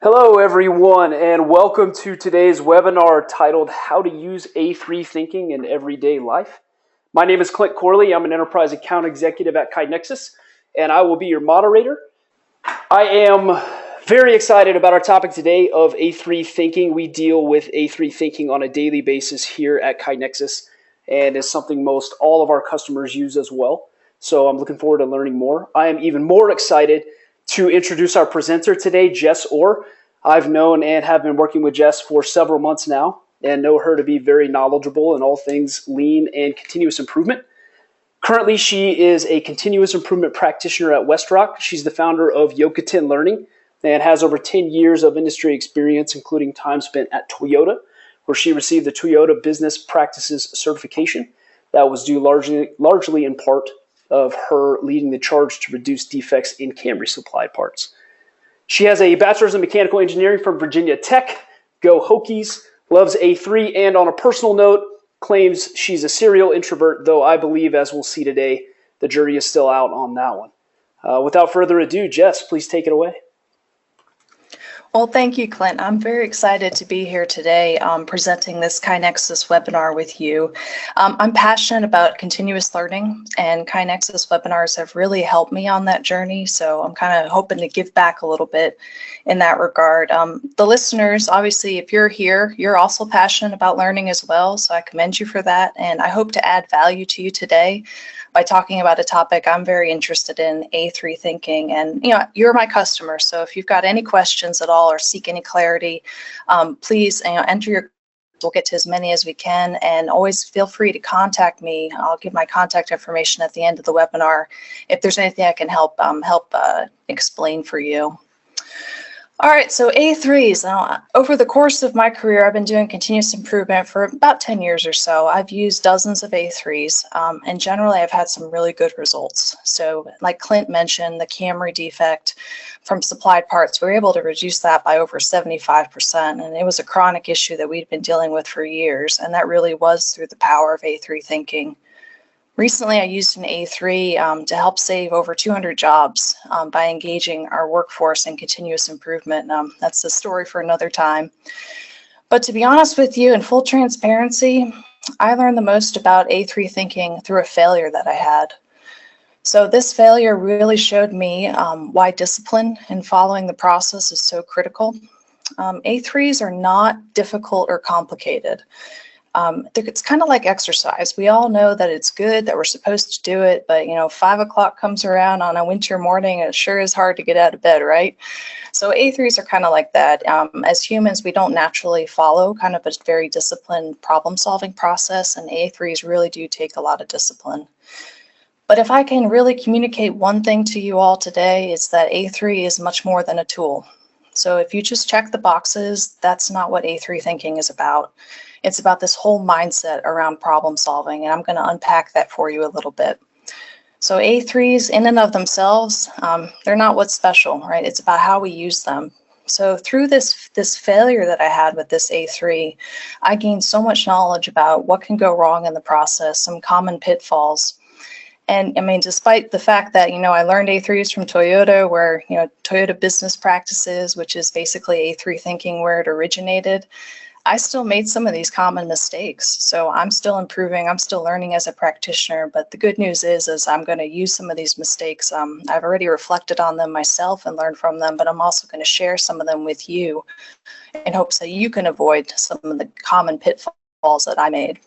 Hello everyone, and welcome to today's webinar titled How to Use A3 Thinking in Everyday Life. My name is Clint Corley. I'm an enterprise account executive at KaiNexus, and I will be your moderator. I am very excited about our topic today of A3 thinking. We deal with A3 thinking on a daily basis here at KaiNexus, and it's something most all of our customers use as well. So I'm looking forward to learning more. I am even more excited to introduce our presenter today, Jess Orr. I've known and have been working with Jess for several months now and know her to be very knowledgeable in all things lean and continuous improvement. Currently, she is a continuous improvement practitioner at WestRock. She's the founder of Yokoten Learning and has over 10 years of industry experience, including time spent at Toyota, where she received the Toyota Business Practices certification. That was due largely in part of her leading the charge to reduce defects in Camry supply parts. She has a bachelor's in mechanical engineering from Virginia Tech, go Hokies, loves A3, and on a personal note, claims she's a serial introvert, though I believe, as we'll see today, the jury is still out on that one. Without further ado, Jess, please take it away. Well, thank you, Clint. I'm very excited to be here today presenting this KaiNexus webinar with you. I'm passionate about continuous learning, and KaiNexus webinars have really helped me on that journey, so I'm kind of hoping to give back a little bit in that regard. The listeners, obviously, if you're here, you're also passionate about learning as well, so I commend you for that, and I hope to add value to you today by talking about a topic I'm very interested in, A3 thinking. And you're my customer, so if you've got any questions at all or seek any clarity, please enter your. We'll get to as many as we can, and always feel free to contact me. I'll give my contact information at the end of the webinar if there's anything I can help explain for you. All right, so A3s. Now, over the course of my career, I've been doing continuous improvement for about 10 years or so. I've used dozens of A3s, and generally I've had some really good results. So like Clint mentioned, the Camry defect from supplied parts, we were able to reduce that by over 75%, and it was a chronic issue that we'd been dealing with for years, and that really was through the power of A3 thinking. Recently, I used an A3 to help save over 200 jobs by engaging our workforce in continuous improvement. That's a story for another time. But to be honest with you, in full transparency, I learned the most about A3 thinking through a failure that I had. So this failure really showed me why discipline and following the process is so critical. A3s are not difficult or complicated. It's kind of like exercise. We all know that it's good, that we're supposed to do it, but 5 o'clock comes around on a winter morning and it sure is hard to get out of bed, right? So A3s are kind of like that. As humans, we don't naturally follow kind of a very disciplined problem-solving process, and A3s really do take a lot of discipline. But if I can really communicate one thing to you all today, it's that A3 is much more than a tool. So if you just check the boxes, that's not what A3 thinking is about. It's about this whole mindset around problem solving, and I'm going to unpack that for you a little bit. So A3s in and of themselves, they're not what's special, right? It's about how we use them. So through this failure that I had with this A3, I gained so much knowledge about what can go wrong in the process, some common pitfalls. And I mean, despite the fact that, I learned A3s from Toyota, where, Toyota Business Practices, which is basically A3 thinking where it originated, I still made some of these common mistakes. So I'm still improving, I'm still learning as a practitioner, but the good news is I'm going to use some of these mistakes. I've already reflected on them myself and learned from them, but I'm also going to share some of them with you in hopes that you can avoid some of the common pitfalls that I made.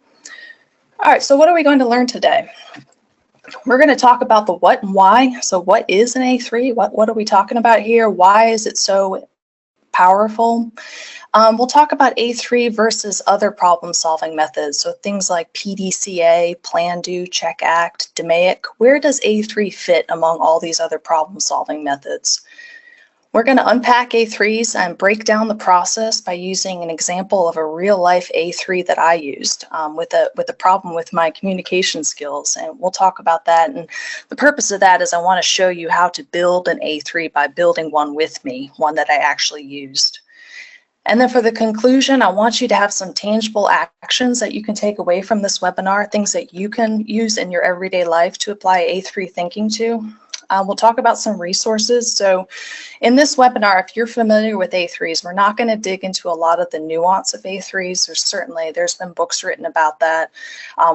All right, so what are we going to learn today? We're going to talk about the what and why. So what is an A3? What are we talking about here? Why is it so powerful? We'll talk about A3 versus other problem-solving methods. So things like PDCA, Plan, Do, Check, Act, DMAIC. Where does A3 fit among all these other problem-solving methods? We're going to unpack A3s and break down the process by using an example of a real-life A3 that I used with a problem with my communication skills, and we'll talk about that. And the purpose of that is I want to show you how to build an A3 by building one with me, one that I actually used. And then for the conclusion, I want you to have some tangible actions that you can take away from this webinar, things that you can use in your everyday life to apply A3 thinking to. We'll talk about some resources. So in this webinar, if you're familiar with A3s, we're not going to dig into a lot of the nuance of A3s. There's been books written about that.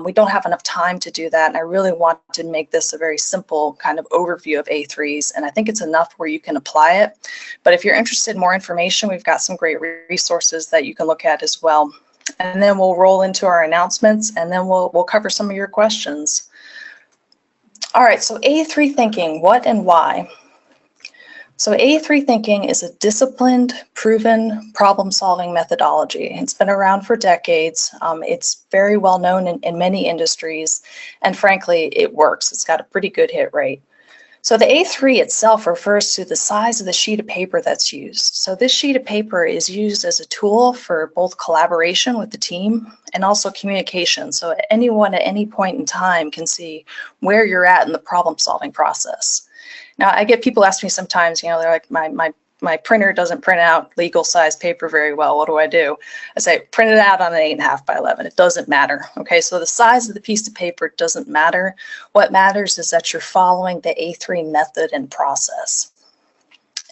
We don't have enough time to do that, and I really want to make this a very simple kind of overview of A3s, and I think it's enough where you can apply it. But if you're interested in more information, we've got some great resources that you can look at as well. And then we'll roll into our announcements, and then we'll cover some of your questions. All right, so A3 thinking, what and why? So A3 thinking is a disciplined, proven problem-solving methodology. It's been around for decades. It's very well known in many industries, and frankly, it works. It's got a pretty good hit rate. So the A3 itself refers to the size of the sheet of paper that's used. So this sheet of paper is used as a tool for both collaboration with the team and also communication. So anyone at any point in time can see where you're at in the problem-solving process. Now, I get people ask me sometimes, they're like, my printer doesn't print out legal size paper very well. What do I do? I say, print it out on an 8.5 by 11. It doesn't matter. Okay, so the size of the piece of paper doesn't matter. What matters is that you're following the A3 method and process.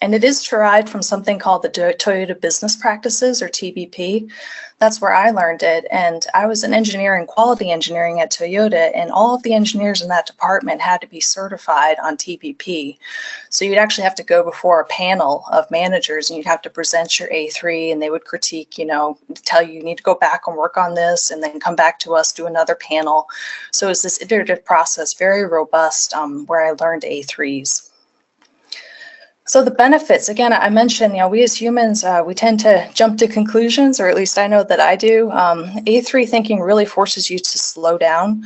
And it is derived from something called the Toyota Business Practices, or TBP. That's where I learned it. And I was an engineer in quality engineering at Toyota, and all of the engineers in that department had to be certified on TBP. So you'd actually have to go before a panel of managers, and you'd have to present your A3, and they would critique, tell you need to go back and work on this, and then come back to us, do another panel. So it's this iterative process, very robust, where I learned A3s. So the benefits, again, I mentioned, we as humans, we tend to jump to conclusions, or at least I know that I do. A3 thinking really forces you to slow down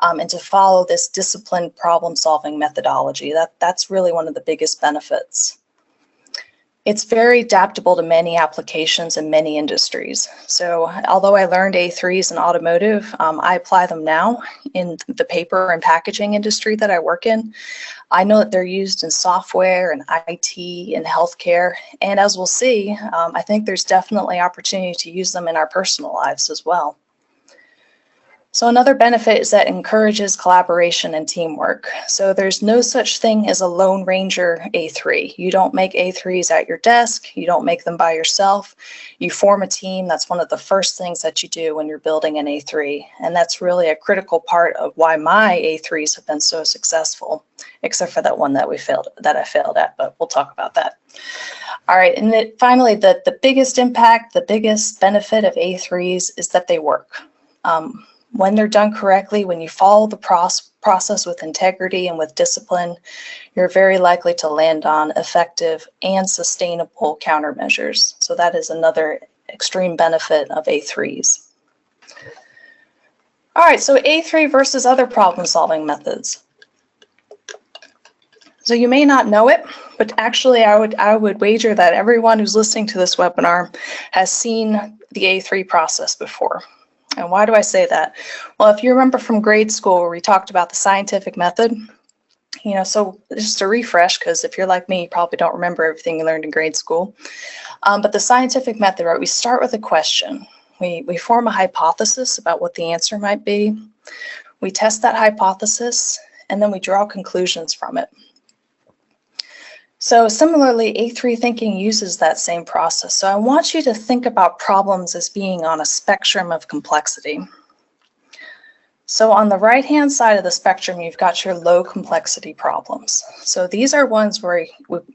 and to follow this disciplined problem-solving methodology. That's really one of the biggest benefits. It's very adaptable to many applications in many industries. So although I learned A3s in automotive, I apply them now in the paper and packaging industry that I work in. I know that they're used in software and IT and healthcare. And as we'll see, I think there's definitely opportunity to use them in our personal lives as well. So another benefit is that it encourages collaboration and teamwork. So there's no such thing as a Lone Ranger A3. You don't make A3s at your desk. You don't make them by yourself. You form a team. That's one of the first things that you do when you're building an A3. And that's really a critical part of why my A3s have been so successful, except for that one that I failed at, but we'll talk about that. All right, and finally, the biggest impact, the biggest benefit of A3s is that they work. When they're done correctly, when you follow the process with integrity and with discipline, you're very likely to land on effective and sustainable countermeasures. So that is another extreme benefit of A3s. All right, so A3 versus other problem-solving methods. So you may not know it, but actually I would wager that everyone who's listening to this webinar has seen the A3 process before. And why do I say that? Well, if you remember from grade school where we talked about the scientific method, so just to refresh, because if you're like me, you probably don't remember everything you learned in grade school. But the scientific method, right, we start with a question. We form a hypothesis about what the answer might be. We test that hypothesis, and then we draw conclusions from it. So similarly, A3 thinking uses that same process. So I want you to think about problems as being on a spectrum of complexity. So on the right-hand side of the spectrum, you've got your low complexity problems. So these are ones where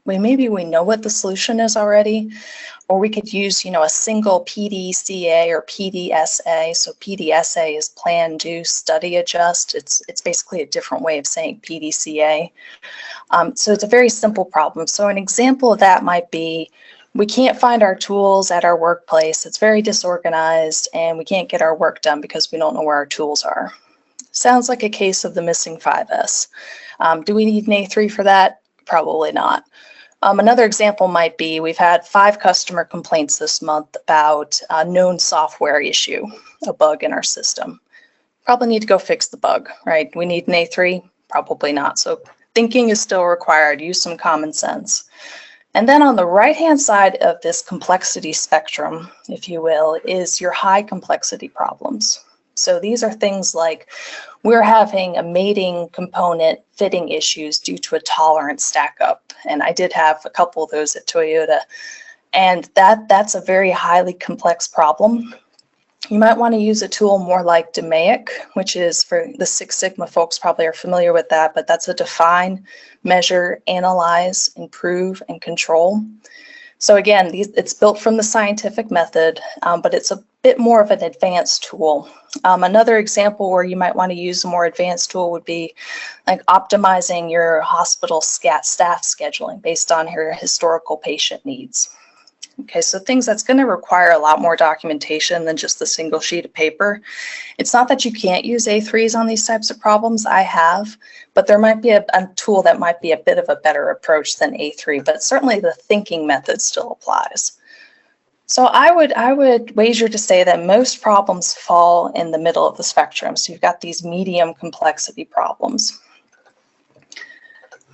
maybe we know what the solution is already, or we could use, a single PDCA or PDSA. So PDSA is plan, do, study, adjust. It's basically a different way of saying PDCA. So it's a very simple problem. So an example of that might be, we can't find our tools at our workplace. It's very disorganized, and we can't get our work done because we don't know where our tools are. Sounds like a case of the missing 5S. Do we need an A3 for that? Probably not. Another example might be, we've had 5 customer complaints this month about a known software issue, a bug in our system. Probably need to go fix the bug, right? We need an A3? Probably not. So thinking is still required. Use some common sense. And then on the right-hand side of this complexity spectrum, if you will, is your high complexity problems. So these are things like, we're having a mating component fitting issues due to a tolerance stack up. And I did have a couple of those at Toyota. And that's a very highly complex problem. You might want to use a tool more like DMAIC, which is, for the Six Sigma folks probably are familiar with that, but that's a define, measure, analyze, improve, and control. So again, it's built from the scientific method, but it's a bit more of an advanced tool. Another example where you might want to use a more advanced tool would be like optimizing your hospital staff scheduling based on your historical patient needs. Okay, so things that's going to require a lot more documentation than just a single sheet of paper. It's not that you can't use A3s on these types of problems. I have, but there might be a tool that might be a bit of a better approach than A3, but certainly the thinking method still applies. So I would wager to say that most problems fall in the middle of the spectrum. So you've got these medium complexity problems.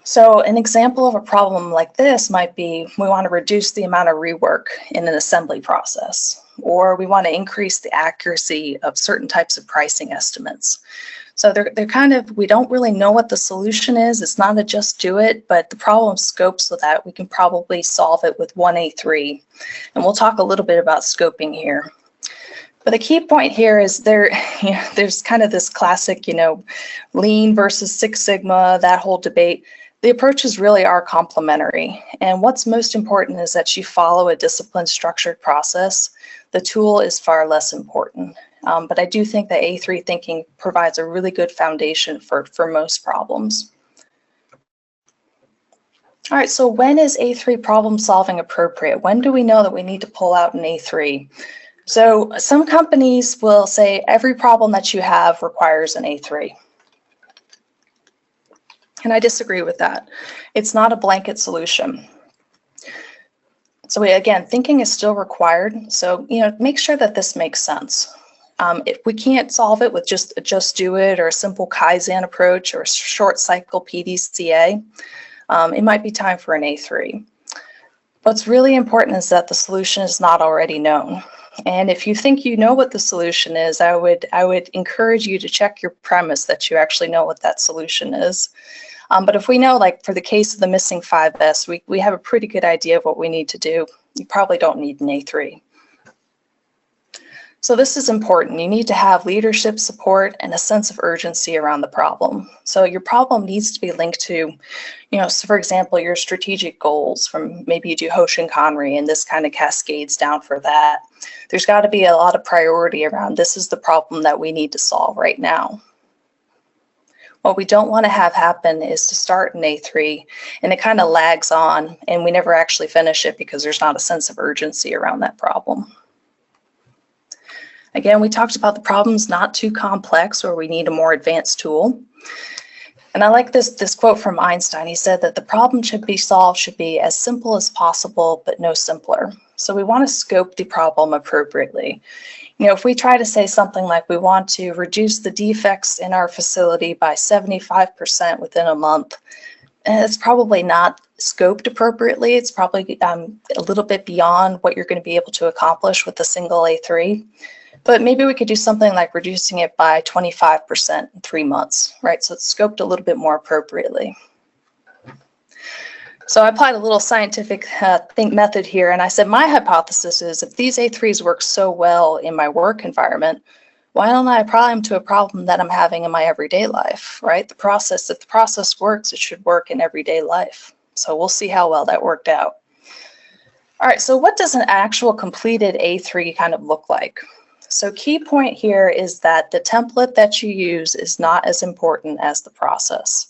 So an example of a problem like this might be we want to reduce the amount of rework in an assembly process, or we want to increase the accuracy of certain types of pricing estimates. So they're kind of, we don't really know what the solution is. It's not a just do it, but the problem scopes so that we can probably solve it with one A3. And we'll talk a little bit about scoping here. But the key point here is there's kind of this classic, lean versus Six Sigma, that whole debate. The approaches really are complementary. And what's most important is that you follow a disciplined, structured process. The tool is far less important. But I do think that A3 thinking provides a really good foundation for most problems. All right, so when is A3 problem solving appropriate? When do we know that we need to pull out an A3? So some companies will say every problem that you have requires an A3. And I disagree with that. It's not a blanket solution. So again, thinking is still required. So, make sure that this makes sense. If we can't solve it with just do it, or a simple Kaizen approach, or a short cycle PDCA, it might be time for an A3. What's really important is that the solution is not already known. And if you think you know what the solution is, I would encourage you to check your premise that you actually know what that solution is. But if we know, like for the case of the missing 5S, we have a pretty good idea of what we need to do. You probably don't need an A3. So this is important. You need to have leadership support and a sense of urgency around the problem. So your problem needs to be linked to, so for example, your strategic goals from maybe you do Hoshin Conry, and this kind of cascades down for that. There's got to be a lot of priority around this is the problem that we need to solve right now. What we don't want to have happen is to start an A3 and it kind of lags on and we never actually finish it because there's not a sense of urgency around that problem. Again, we talked about the problem's not too complex or we need a more advanced tool. And I like this quote from Einstein. He said that the problem should be as simple as possible, but no simpler. So we want to scope the problem appropriately. If we try to say something like we want to reduce the defects in our facility by 75% within a month, it's probably not scoped appropriately. It's probably a little bit beyond what you're going to be able to accomplish with a single A3. But maybe we could do something like reducing it by 25% in 3 months, right? So it's scoped a little bit more appropriately. So I applied a little scientific think method here, and I said my hypothesis is if these A3s work so well in my work environment, why don't I apply them to a problem that I'm having in my everyday life, right? If the process works, it should work in everyday life. So we'll see how well that worked out. All right, so what does an actual completed A3 kind of look like? So key point here is that the template that you use is not as important as the process.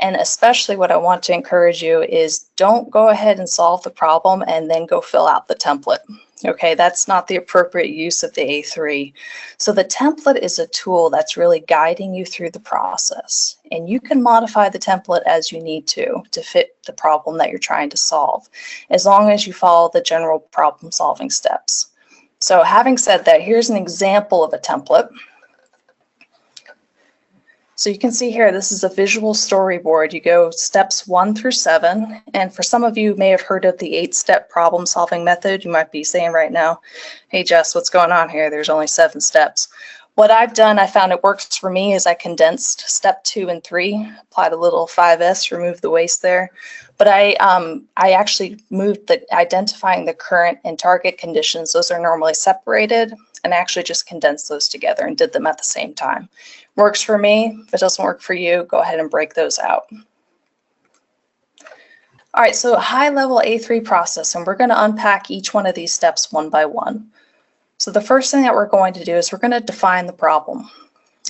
And especially what I want to encourage you is don't go ahead and solve the problem and then go fill out the template. Okay, that's not the appropriate use of the A3. So the template is a tool that's really guiding you through the process. And you can modify the template as you need to fit the problem that you're trying to solve, as long as you follow the general problem solving steps. So having said that, here's an example of a template. So you can see here, this is a visual storyboard. You go steps 1 through 7. And for some of you may have heard of the 8-step problem solving method. You might be saying right now, hey, Jess, what's going on here? There's only 7 steps. What I've done, I found it works for me, is I condensed step 2 and 3, applied a little 5S, removed the waste there. But I actually moved the identifying the current and target conditions. Those are normally separated, and I actually just condensed those together and did them at the same time. Works for me. If it doesn't work for you, go ahead and break those out. All right, so a high-level A3 process, and we're going to unpack each one of these steps one by one. So the first thing that we're going to do is we're going to define the problem.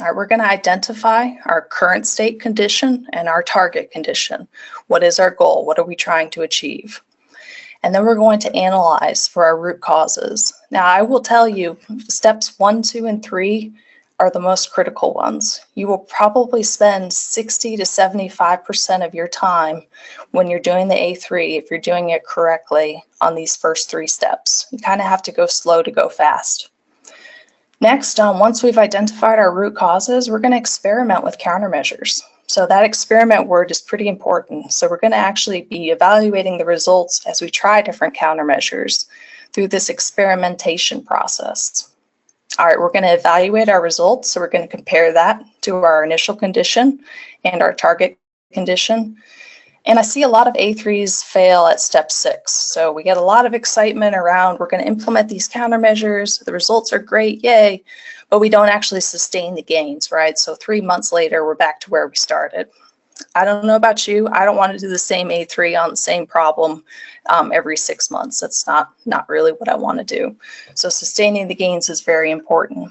All right, we're going to identify our current state condition and our target condition. What is our goal? What are we trying to achieve? And then we're going to analyze for our root causes. Now, I will tell you, steps 1, 2, and 3 are the most critical ones. You will probably spend 60 to 75% of your time when you're doing the A3, if you're doing it correctly, on these first 3 steps. You kind of have to go slow to go fast. Next, once we've identified our root causes, we're going to experiment with countermeasures. So that experiment word is pretty important. So we're going to actually be evaluating the results as we try different countermeasures through this experimentation process. All right, we're going to evaluate our results. So we're going to compare that to our initial condition and our target condition. And I see a lot of A3s fail at step 6. So we get a lot of excitement around, we're going to implement these countermeasures. The results are great, yay, but we don't actually sustain the gains, right? So 3 months later, we're back to where we started. I don't know about you. I don't want to do the same A3 on the same problem every 6 months. That's not really what I want to do. So sustaining the gains is very important.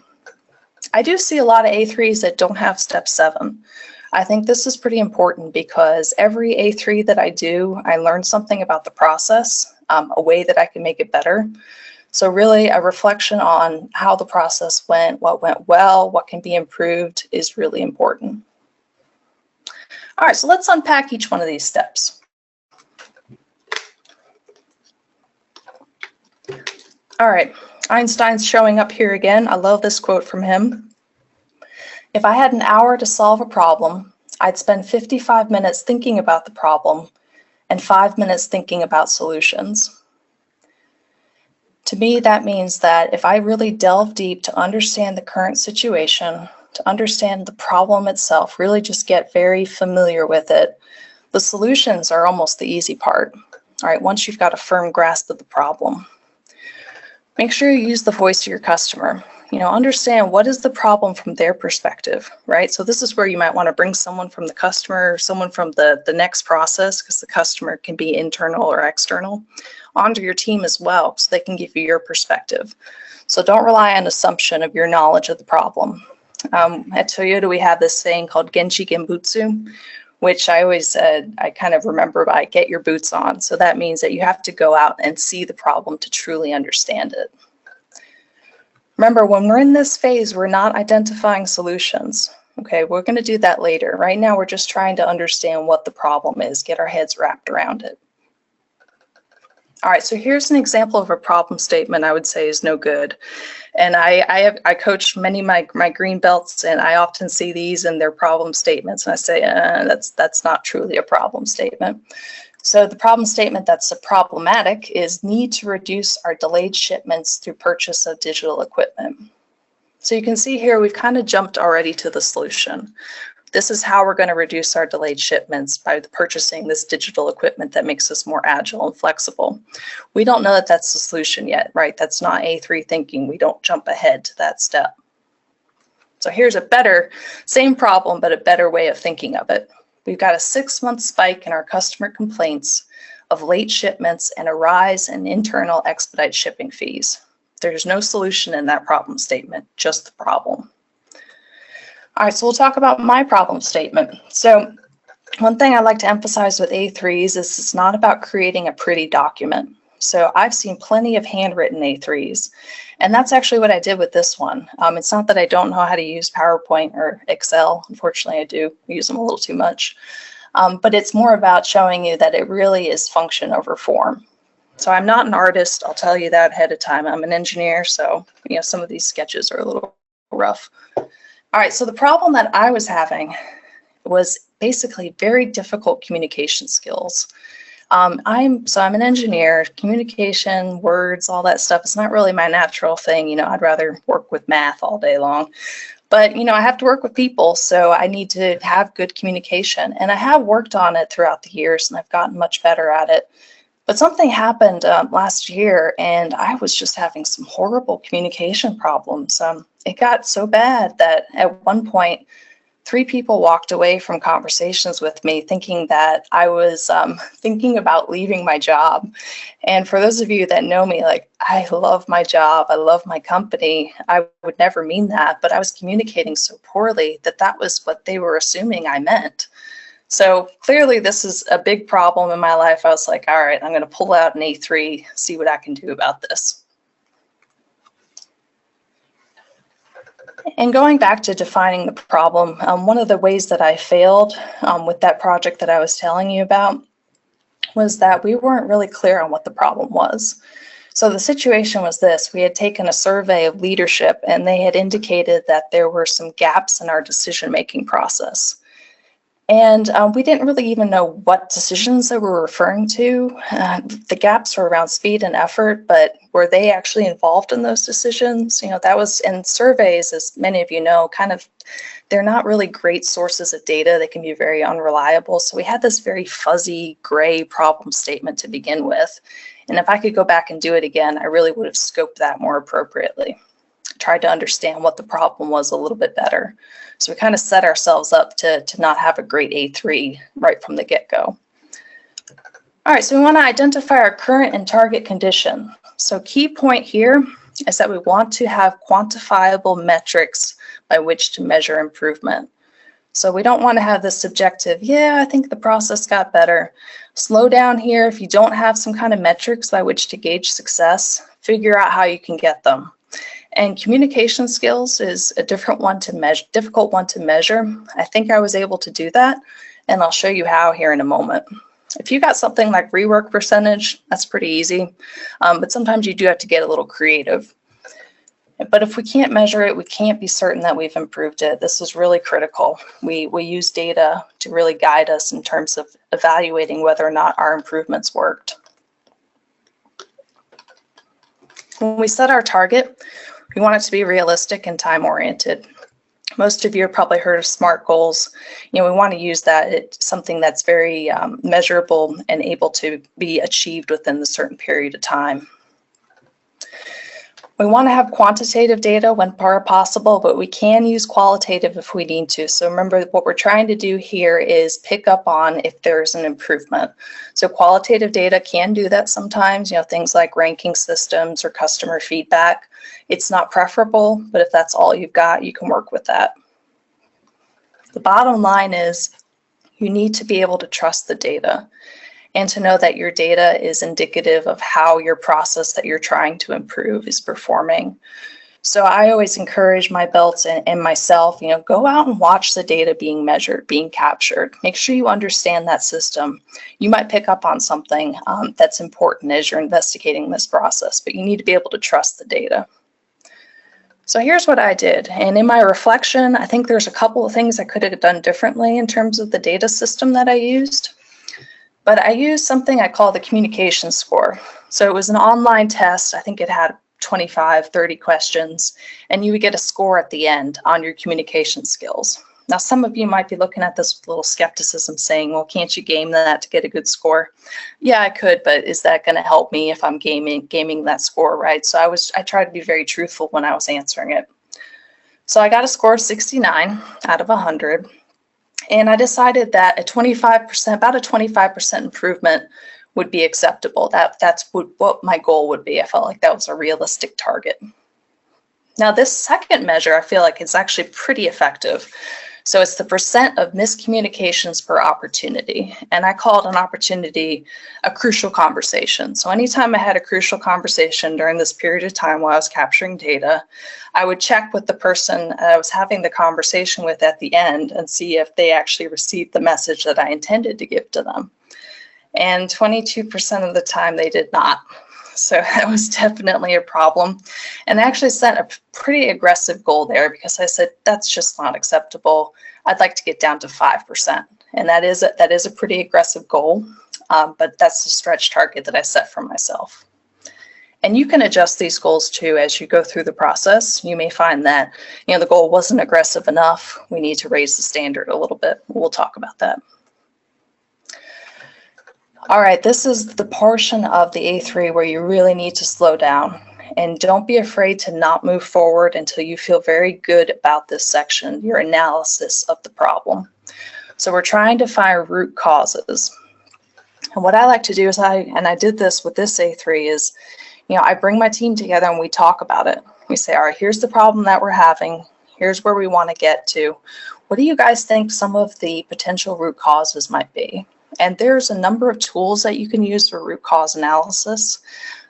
I do see a lot of A3s that don't have step 7. I think this is pretty important because every A3 that I do, I learn something about the process, a way that I can make it better. So really a reflection on how the process went, what went well, what can be improved is really important. All right, so let's unpack each one of these steps. All right, Einstein's showing up here again. I love this quote from him. If I had an hour to solve a problem, I'd spend 55 minutes thinking about the problem and 5 minutes thinking about solutions. To me, that means that if I really delve deep to understand the current situation, to understand the problem itself, really just get very familiar with it, the solutions are almost the easy part. All right, once you've got a firm grasp of the problem. Make sure you use the voice of your customer. Understand what is the problem from their perspective, right? So this is where you might want to bring someone from the customer or someone from the next process, because the customer can be internal or external, onto your team as well, so they can give you your perspective. So don't rely on assumption of your knowledge of the problem. At Toyota, we have this saying called Genchi Genbutsu, which I always I kind of remember by get your boots on. So that means that you have to go out and see the problem to truly understand it. Remember, when we're in this phase, we're not identifying solutions. Okay, we're going to do that later. Right now, we're just trying to understand what the problem is, get our heads wrapped around it. All right, so here's an example of a problem statement I would say is no good. And I coach many of my green belts, and I often see these in their problem statements, and I say, that's not truly a problem statement. So the problem statement that's problematic is need to reduce our delayed shipments through purchase of digital equipment. So you can see here, we've kind of jumped already to the solution. This is how we're going to reduce our delayed shipments, by purchasing this digital equipment that makes us more agile and flexible. We don't know that that's the solution yet, right? That's not A3 thinking. We don't jump ahead to that step. So here's a better, same problem, but a better way of thinking of it. We've got a 6-month spike in our customer complaints of late shipments and a rise in internal expedite shipping fees. There's no solution in that problem statement, just the problem. All right, so we'll talk about my problem statement. So one thing I like to emphasize with A3s is it's not about creating a pretty document. So I've seen plenty of handwritten A3s, and that's actually what I did with this one. It's not that I don't know how to use PowerPoint or Excel. Unfortunately, I do use them a little too much. But it's more about showing you that it really is function over form. So I'm not an artist, I'll tell you that ahead of time. I'm an engineer, so some of these sketches are a little rough. All right, so the problem that I was having was basically very difficult communication skills. I'm an engineer. Communication, words, all that stuff is not really my natural thing. You know, I'd rather work with math all day long. But, you know, I have to work with people, so I need to have good communication. And I have worked on it throughout the years, and I've gotten much better at it. But something happened last year, and I was just having some horrible communication problems. It got so bad that at one point, 3 people walked away from conversations with me thinking that I was thinking about leaving my job. And for those of you that know me, like, I love my job, I love my company. I would never mean that, but I was communicating so poorly that that was what they were assuming I meant. So clearly this is a big problem in my life. I was like, all right, I'm going to pull out an A3, see what I can do about this. And going back to defining the problem, one of the ways that I failed with that project that I was telling you about was that we weren't really clear on what the problem was. So the situation was this: we had taken a survey of leadership, and they had indicated that there were some gaps in our decision-making process. And we didn't really even know what decisions they were referring to. The gaps were around speed and effort, but were they actually involved in those decisions? You know, that was in surveys, as many of you know, they're not really great sources of data. They can be very unreliable. So we had this very fuzzy, gray problem statement to begin with. And if I could go back and do it again, I really would have scoped that more appropriately. Tried to understand what the problem was a little bit better. So we kind of set ourselves up to not have a great A3 right from the get-go. All right, so we want to identify our current and target condition. So key point here is that we want to have quantifiable metrics by which to measure improvement. So we don't want to have this subjective, yeah, I think the process got better. Slow down here. If you don't have some kind of metrics by which to gauge success, figure out how you can get them. And communication skills is a difficult one to measure. I think I was able to do that, and I'll show you how here in a moment. If you got something like rework percentage, that's pretty easy, but sometimes you do have to get a little creative. But if we can't measure it, we can't be certain that we've improved it. This is really critical. We use data to really guide us in terms of evaluating whether or not our improvements worked. When we set our target, we want it to be realistic and time-oriented. Most of you have probably heard of SMART goals. You know, we want to use that. It's something that's very measurable and able to be achieved within a certain period of time. We want to have quantitative data when possible, but we can use qualitative if we need to. So remember, what we're trying to do here is pick up on if there's an improvement. So qualitative data can do that sometimes, you know, things like ranking systems or customer feedback. It's not preferable, but if that's all you've got, you can work with that. The bottom line is you need to be able to trust the data and to know that your data is indicative of how your process that you're trying to improve is performing. So I always encourage my belts and myself, you know, go out and watch the data being measured, being captured. Make sure you understand that system. You might pick up on something that's important as you're investigating this process, but you need to be able to trust the data. So here's what I did. And in my reflection, I think there's a couple of things I could have done differently in terms of the data system that I used. But I used something I call the communication score. So it was an online test. I think it had 25, 30 questions, and you would get a score at the end on your communication skills. Now, some of you might be looking at this with a little skepticism saying, well, can't you game that to get a good score? Yeah, I could, but is that going to help me if I'm gaming that score, right? So I tried to be very truthful when I was answering it. So I got a score of 69 out of 100. And I decided that about a 25% improvement would be acceptable. That's what my goal would be. I felt like that was a realistic target. Now, this second measure, I feel like it's actually pretty effective. So it's the percent of miscommunications per opportunity. And I called an opportunity a crucial conversation. So anytime I had a crucial conversation during this period of time while I was capturing data, I would check with the person I was having the conversation with at the end and see if they actually received the message that I intended to give to them. And 22% of the time they did not. So that was definitely a problem. And I actually set a pretty aggressive goal there because I said, that's just not acceptable. I'd like to get down to 5%. And that is a pretty aggressive goal. but that's the stretch target that I set for myself. And you can adjust these goals too as you go through the process. You may find that, the goal wasn't aggressive enough. We need to raise the standard a little bit. We'll talk about that. All right, this is the portion of the A3 where you really need to slow down. And don't be afraid to not move forward until you feel very good about this section, your analysis of the problem. So we're trying to find root causes. And what I like to do is I did this with this A3 is, I bring my team together and we talk about it. We say, all right, here's the problem that we're having. Here's where we want to get to. What do you guys think some of the potential root causes might be? And there's a number of tools that you can use for root cause analysis.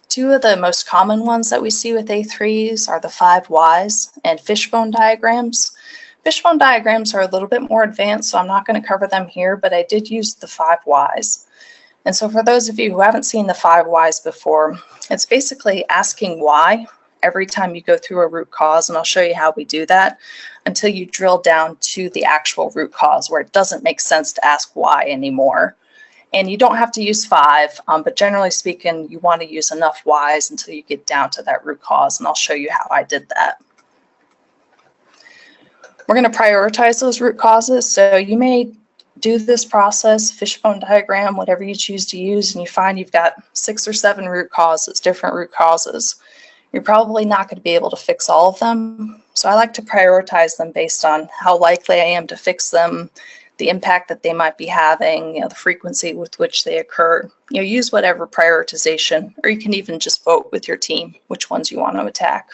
Two of the most common ones that we see with A3s are the 5 whys and fishbone diagrams. Fishbone diagrams are a little bit more advanced, so I'm not going to cover them here, but I did use the 5 whys. And so for those of you who haven't seen the 5 whys before, it's basically asking why every time you go through a root cause, and I'll show you how we do that, until you drill down to the actual root cause where it doesn't make sense to ask why anymore. And you don't have to use 5, but generally speaking, you want to use enough whys until you get down to that root cause, and I'll show you how I did that. We're going to prioritize those root causes, so you may do this process, fishbone diagram, whatever you choose to use, and you find you've got 6 or 7 root causes, different root causes. You're probably not going to be able to fix all of them. So I like to prioritize them based on how likely I am to fix them, the impact that they might be having, the frequency with which they occur. Use whatever prioritization, or you can even just vote with your team which ones you want to attack.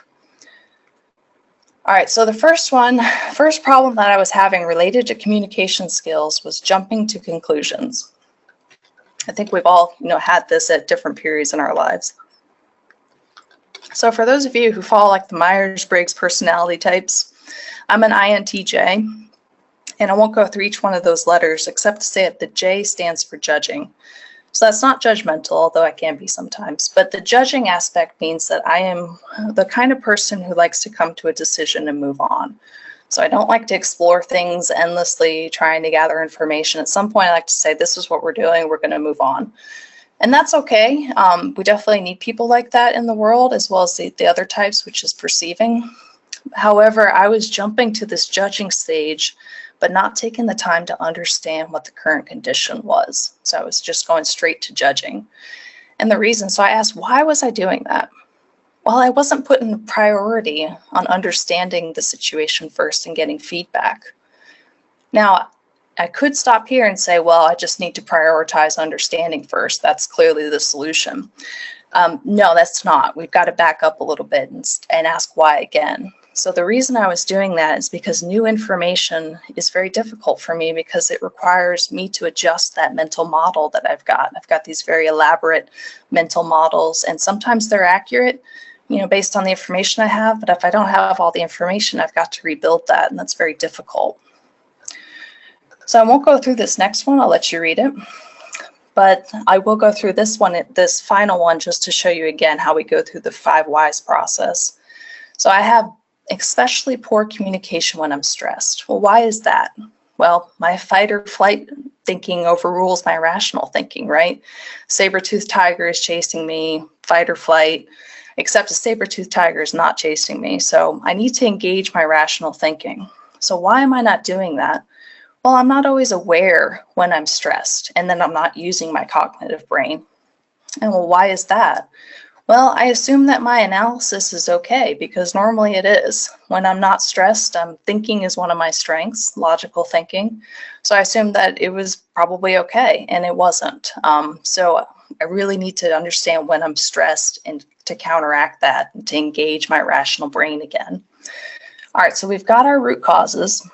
All right, so the first problem that I was having related to communication skills was jumping to conclusions. I think we've all, had this at different periods in our lives. So for those of you who follow like the Myers-Briggs personality types, I'm an INTJ, and I won't go through each one of those letters except to say that the J stands for judging. So that's not judgmental, although I can be sometimes, but the judging aspect means that I am the kind of person who likes to come to a decision and move on. So I don't like to explore things endlessly, trying to gather information. At some point, I like to say, this is what we're doing, we're going to move on. And that's okay. We definitely need people like that in the world, as well as the other types, which is perceiving. However, I was jumping to this judging stage, but not taking the time to understand what the current condition was. So I was just going straight to judging. And the reason, so I asked, why was I doing that? Well, I wasn't putting a priority on understanding the situation first and getting feedback. Now, I could stop here and say, well, I just need to prioritize understanding first. That's clearly the solution. No, that's not. We've got to back up a little bit and ask why again. So the reason I was doing that is because new information is very difficult for me because it requires me to adjust that mental model that I've got. I've got these very elaborate mental models, and sometimes they're accurate, based on the information I have. But if I don't have all the information, I've got to rebuild that, and that's very difficult. So I won't go through this next one. I'll let you read it. But I will go through this final one, just to show you again how we go through the 5 whys process. So I have especially poor communication when I'm stressed. Well, why is that? Well, my fight or flight thinking overrules my rational thinking, right? Saber-toothed tiger is chasing me, fight or flight, except a saber-toothed tiger is not chasing me. So I need to engage my rational thinking. So why am I not doing that? Well, I'm not always aware when I'm stressed, and then I'm not using my cognitive brain. And well, why is that? Well, I assume that my analysis is okay, because normally it is. When I'm not stressed, thinking is one of my strengths, logical thinking. So I assumed that it was probably okay, and it wasn't. So I really need to understand when I'm stressed and to counteract that, and to engage my rational brain again. All right, so we've got our root causes.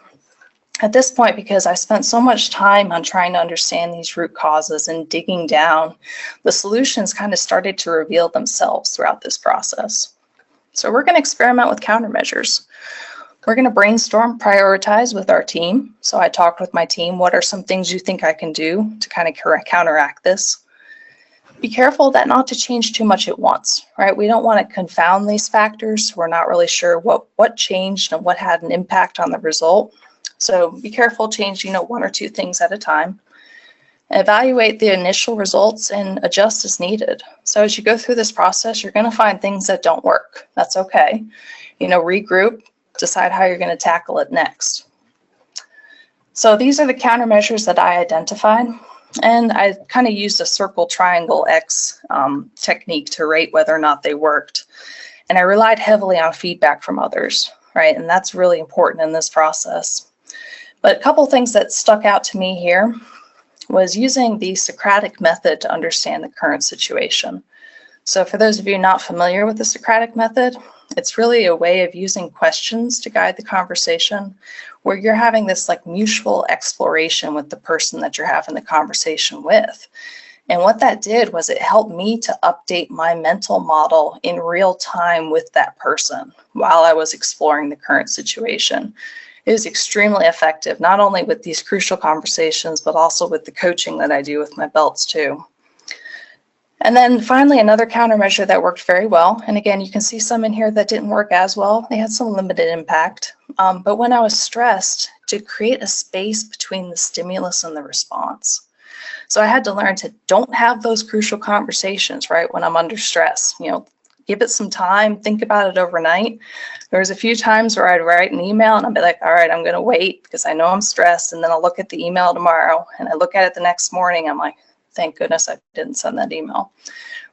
At this point, because I spent so much time on trying to understand these root causes and digging down, the solutions kind of started to reveal themselves throughout this process. So we're going to experiment with countermeasures. We're going to brainstorm, prioritize with our team. So I talked with my team, what are some things you think I can do to kind of counteract this? Be careful that not to change too much at once, right? We don't want to confound these factors. We're not really sure what changed and what had an impact on the result. So be careful changing, 1 or 2 things at a time. Evaluate the initial results and adjust as needed. So as you go through this process, you're going to find things that don't work. That's okay. Regroup, decide how you're going to tackle it next. So these are the countermeasures that I identified. And I kind of used a circle, triangle, X technique to rate whether or not they worked. And I relied heavily on feedback from others, right? And that's really important in this process. But a couple things that stuck out to me here was using the Socratic method to understand the current situation. So for those of you not familiar with the Socratic method, it's really a way of using questions to guide the conversation, where you're having this like mutual exploration with the person that you're having the conversation with. And what that did was it helped me to update my mental model in real time with that person while I was exploring the current situation. It was extremely effective, not only with these crucial conversations, but also with the coaching that I do with my belts too. And then finally, another countermeasure that worked very well. And again, you can see some in here that didn't work as well. They had some limited impact. But when I was stressed, to create a space between the stimulus and the response. So I had to learn to don't have those crucial conversations, right, when I'm under stress. Give it some time, think about it overnight. There was a few times where I'd write an email and I'd be like, all right, I'm going to wait because I know I'm stressed. And then I'll look at the email tomorrow and I look at it the next morning. I'm like, thank goodness I didn't send that email.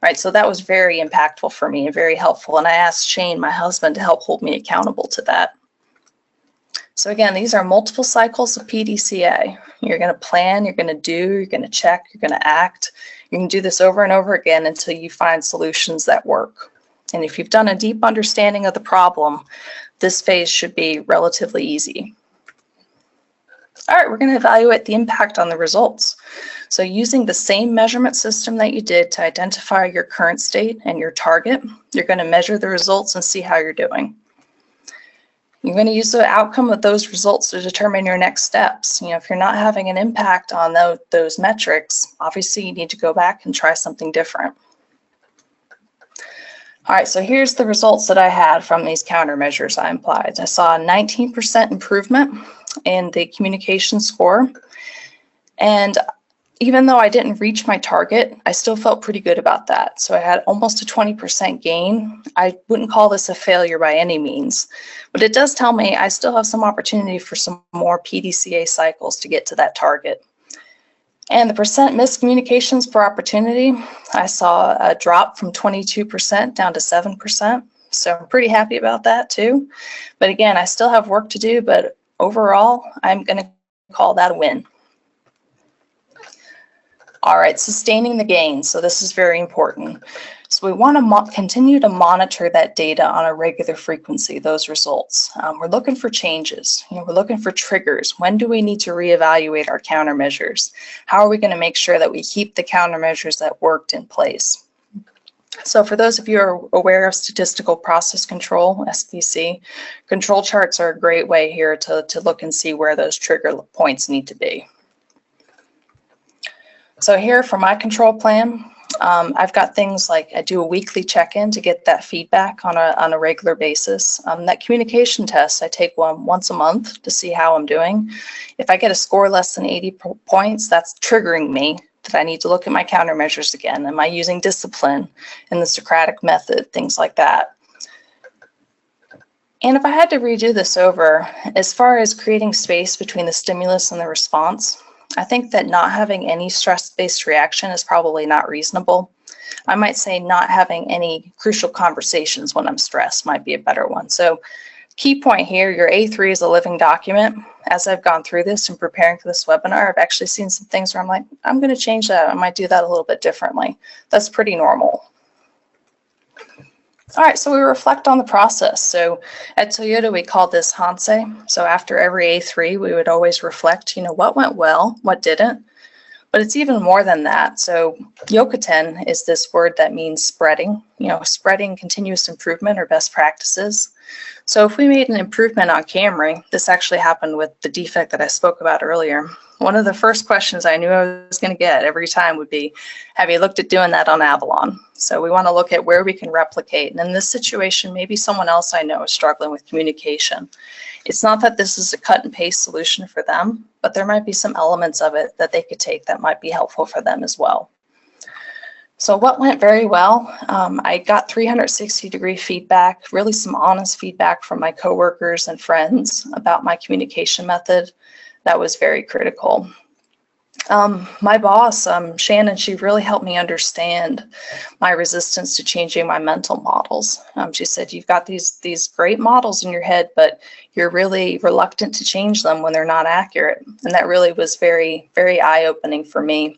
Right. So that was very impactful for me and very helpful. And I asked Shane, my husband, to help hold me accountable to that. So again, these are multiple cycles of PDCA. You're going to plan, you're going to do, you're going to check, you're going to act. You can do this over and over again until you find solutions that work. And if you've done a deep understanding of the problem, this phase should be relatively easy. All right, we're going to evaluate the impact on the results. So using the same measurement system that you did to identify your current state and your target, you're going to measure the results and see how you're doing. You're going to use the outcome of those results to determine your next steps. If you're not having an impact on those metrics, obviously you need to go back and try something different. All right, so here's the results that I had from these countermeasures I applied. I saw a 19% improvement in the communication score. And even though I didn't reach my target, I still felt pretty good about that. So I had almost a 20% gain. I wouldn't call this a failure by any means, but it does tell me I still have some opportunity for some more PDCA cycles to get to that target. And the percent miscommunications per opportunity, I saw a drop from 22% down to 7%. So I'm pretty happy about that too. But again, I still have work to do, but overall, I'm going to call that a win. All right, sustaining the gains. So this is very important. So we want to continue to monitor that data on a regular frequency, those results. We're looking for changes. We're looking for triggers. When do we need to reevaluate our countermeasures? How are we going to make sure that we keep the countermeasures that worked in place? So for those of you who are aware of statistical process control, SPC, control charts are a great way here to look and see where those trigger points need to be. So here for my control plan, I've got things like I do a weekly check-in to get that feedback on a regular basis. That communication test, I take one once a month to see how I'm doing. If I get a score less than 80 points, that's triggering me that I need to look at my countermeasures again. Am I using discipline in the Socratic method, things like that. And if I had to redo this over, as far as creating space between the stimulus and the response, I think that not having any stress-based reaction is probably not reasonable. I might say not having any crucial conversations when I'm stressed might be a better one. So key point here, your A3 is a living document. As I've gone through this and preparing for this webinar, I've actually seen some things where I'm like, I'm going to change that. I might do that a little bit differently. That's pretty normal. All right, so we reflect on the process. So at Toyota, we call this Hansei. So after every A3, we would always reflect, what went well, what didn't. But it's even more than that. So Yokoten is this word that means spreading, spreading continuous improvement or best practices. So if we made an improvement on Camry, this actually happened with the defect that I spoke about earlier. One of the first questions I knew I was going to get every time would be, have you looked at doing that on Avalon? So we want to look at where we can replicate. And in this situation, maybe someone else I know is struggling with communication. It's not that this is a cut and paste solution for them, but there might be some elements of it that they could take that might be helpful for them as well. So what went very well, I got 360-degree feedback, really some honest feedback from my coworkers and friends about my communication method. That was very critical. My boss, Shannon, she really helped me understand my resistance to changing my mental models. She said, you've got these great models in your head, but you're really reluctant to change them when they're not accurate. And that really was very, very eye-opening for me.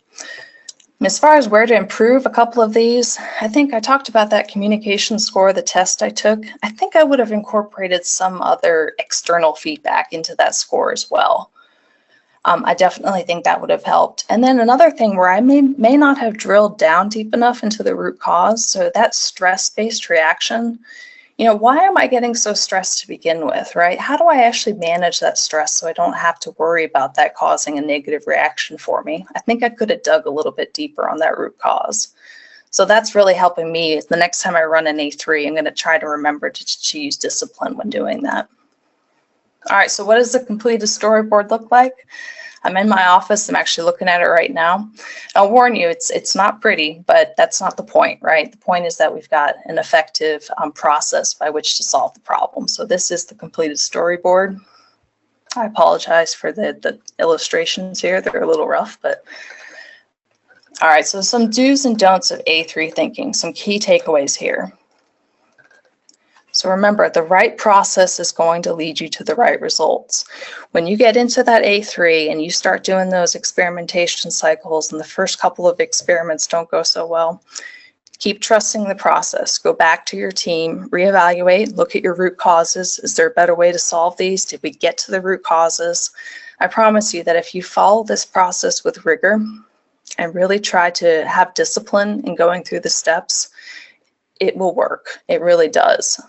And as far as where to improve a couple of these, I think I talked about that communication score, the test I took. I think I would have incorporated some other external feedback into that score as well. I definitely think that would have helped. And then another thing where I may not have drilled down deep enough into the root cause, so that stress-based reaction, why am I getting so stressed to begin with, right? How do I actually manage that stress so I don't have to worry about that causing a negative reaction for me? I think I could have dug a little bit deeper on that root cause. So that's really helping me. The next time I run an A3, I'm going to try to remember to use discipline when doing that. All right, so what does the completed storyboard look like? I'm in my office. I'm actually looking at it right now. I'll warn you, it's not pretty, but that's not the point, right? The point is that we've got an effective process by which to solve the problem. So this is the completed storyboard. I apologize for the illustrations here. They're a little rough, but all right, so some do's and don'ts of A3 thinking, some key takeaways here. So remember, the right process is going to lead you to the right results. When you get into that A3 and you start doing those experimentation cycles and the first couple of experiments don't go so well, keep trusting the process. Go back to your team, reevaluate, look at your root causes. Is there a better way to solve these? Did we get to the root causes? I promise you that if you follow this process with rigor and really try to have discipline in going through the steps, it will work. It really does.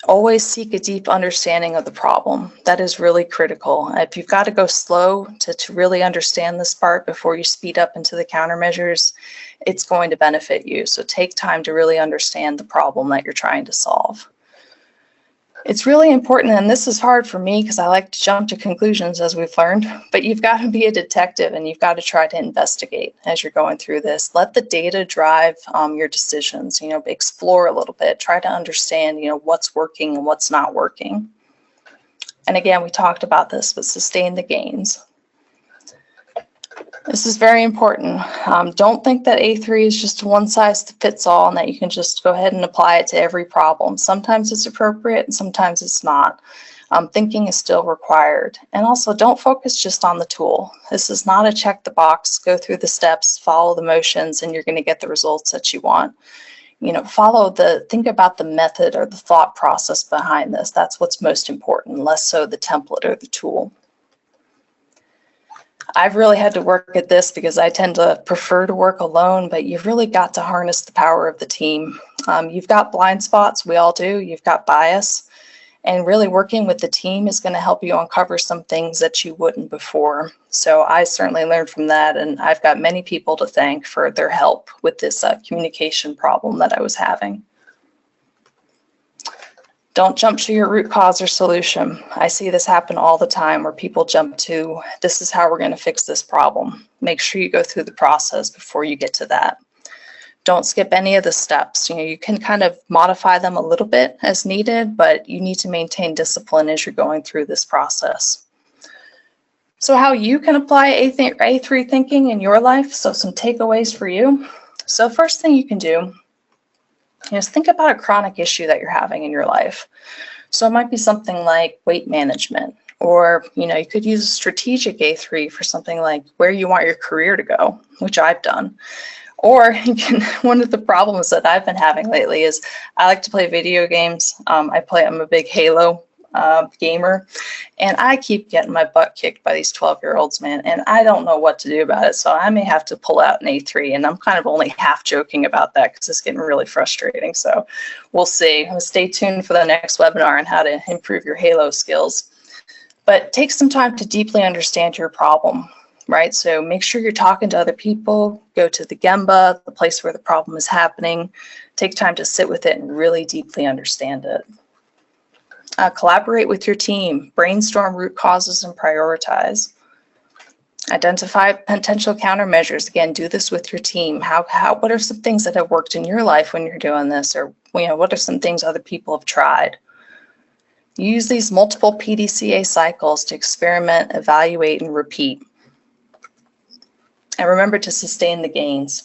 Always seek a deep understanding of the problem. That is really critical. If you've got to go slow to really understand this part before you speed up into the countermeasures, it's going to benefit you. So take time to really understand the problem that you're trying to solve. It's really important, and this is hard for me because I like to jump to conclusions, as we've learned, but you've got to be a detective and you've got to try to investigate as you're going through this. Let the data drive your decisions, explore a little bit, try to understand, what's working and what's not working. And again, we talked about this, but sustain the gains. This is very important. Don't think that A3 is just one size fits all and that you can just go ahead and apply it to every problem. Sometimes it's appropriate and sometimes it's not. Thinking is still required. And also don't focus just on the tool. This is not a check the box, go through the steps, follow the motions, and you're going to get the results that you want. Think about the method or the thought process behind this. That's what's most important, less so the template or the tool. I've really had to work at this because I tend to prefer to work alone, but you've really got to harness the power of the team. You've got blind spots, we all do, you've got bias, and really working with the team is going to help you uncover some things that you wouldn't before. So I certainly learned from that, and I've got many people to thank for their help with this communication problem that I was having. Don't jump to your root cause or solution. I see this happen all the time where people jump to, this is how we're going to fix this problem. Make sure you go through the process before you get to that. Don't skip any of the steps. You can kind of modify them a little bit as needed, but you need to maintain discipline as you're going through this process. So how you can apply A3 thinking in your life, so some takeaways for you. So first thing you can do is think about a chronic issue that you're having in your life. So it might be something like weight management, or you could use a strategic A3 for something like where you want your career to go, which I've done. Or one of the problems that I've been having lately is I like to play video games. I'm a big Halo gamer, and I keep getting my butt kicked by these 12-year-olds, man, and I don't know what to do about it. So I may have to pull out an A3, and I'm kind of only half joking about that because it's getting really frustrating. So we'll see. Stay tuned for the next webinar on how to improve your Halo skills. But take some time to deeply understand your problem. right? So make sure you're talking to other people, go to the Gemba, the place where the problem is happening, take time to sit with it and really deeply understand it. Collaborate with your team, brainstorm root causes and prioritize. Identify potential countermeasures. Again, do this with your team. What are some things that have worked in your life when you're doing this? Or, what are some things other people have tried? Use these multiple PDCA cycles to experiment, evaluate, and repeat. And remember to sustain the gains.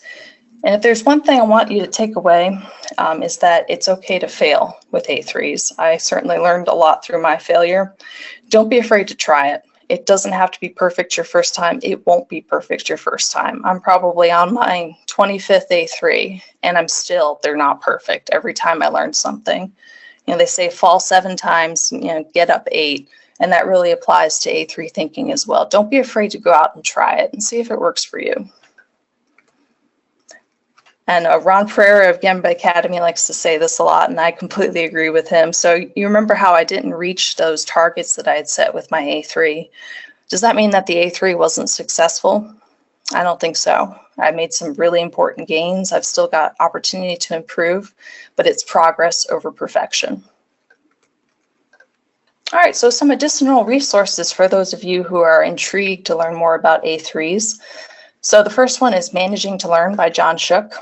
And if there's one thing I want you to take away, is that it's okay to fail with A3s. I certainly learned a lot through my failure. Don't be afraid to try it. It doesn't have to be perfect your first time. It won't be perfect your first time. I'm probably on my 25th A3, and they're not perfect. Every time I learn something. They say fall 7 times, get up 8. And that really applies to A3 thinking as well. Don't be afraid to go out and try it and see if it works for you. And Ron Pereira of Gemba Academy likes to say this a lot, and I completely agree with him. So you remember how I didn't reach those targets that I had set with my A3. Does that mean that the A3 wasn't successful? I don't think so. I made some really important gains. I've still got opportunity to improve, but it's progress over perfection. All right, so some additional resources for those of you who are intrigued to learn more about A3s. So the first one is Managing to Learn by John Shook.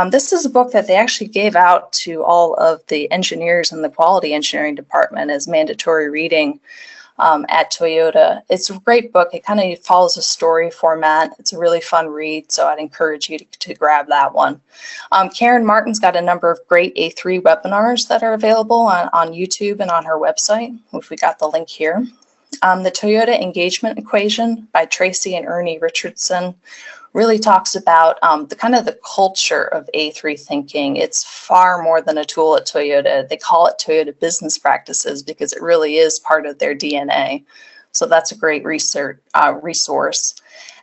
This is a book that they actually gave out to all of the engineers in the quality engineering department as mandatory reading at Toyota. It's a great book. It kind of follows a story format. It's a really fun read, so I'd encourage you to grab that one. Karen Martin's got a number of great A3 webinars that are available on YouTube and on her website, which we got the link here. The Toyota Engagement Equation by Tracy and Ernie Richardson really talks about the culture of A3 thinking. It's far more than a tool at Toyota. They call it Toyota Business Practices because it really is part of their DNA. So that's a great resource.